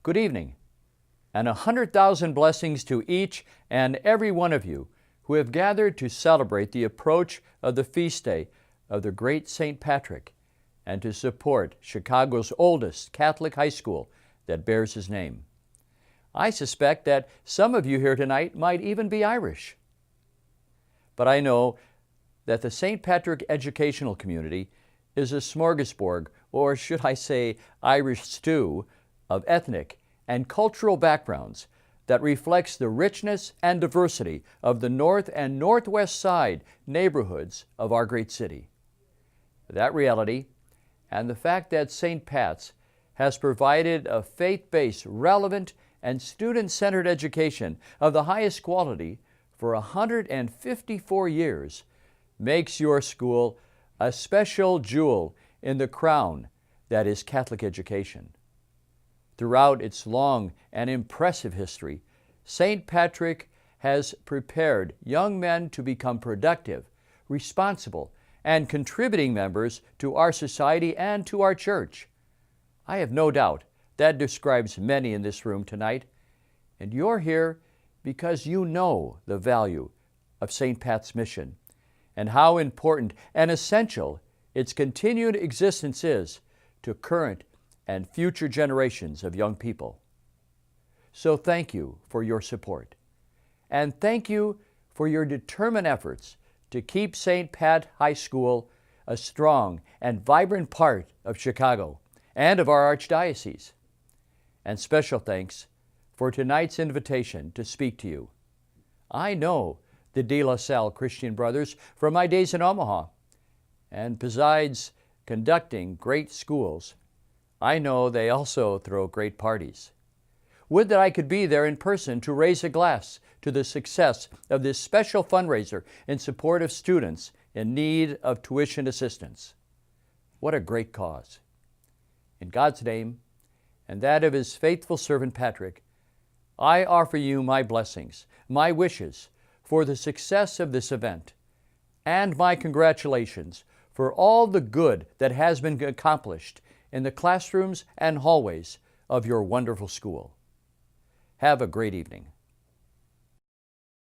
Good evening, and 100,000 blessings to each and every one of you who have gathered to celebrate the approach of the feast day of the great St. Patrick and to support Chicago's oldest Catholic high school that bears his name. I suspect that some of you here tonight might even be Irish. But I know that the St. Patrick educational community is a smorgasbord, or should I say Irish stew, of ethnic and cultural backgrounds that reflects the richness and diversity of the north and northwest side neighborhoods of our great city. That reality and the fact that St. Pat's has provided a faith-based, relevant, and student-centered education of the highest quality for 154 years makes your school a special jewel in the crown that is Catholic education. Throughout its long and impressive history, St. Patrick has prepared young men to become productive, responsible, and contributing members to our society and to our church. I have no doubt that describes many in this room tonight, and you're here because you know the value of St. Pat's mission and how important and essential its continued existence is to current and future generations of young people. So thank you for your support, and thank you for your determined efforts to keep St. Pat High School a strong and vibrant part of Chicago and of our Archdiocese. And special thanks for tonight's invitation to speak to you. I know the De La Salle Christian Brothers from my days in Omaha, and besides conducting great schools, I know they also throw great parties. Would that I could be there in person to raise a glass to the success of this special fundraiser in support of students in need of tuition assistance. What a great cause. In God's name, and that of His faithful servant Patrick, I offer you my blessings, my wishes for the success of this event, and my congratulations for all the good that has been accomplished in the classrooms and hallways of your wonderful school. Have a great evening.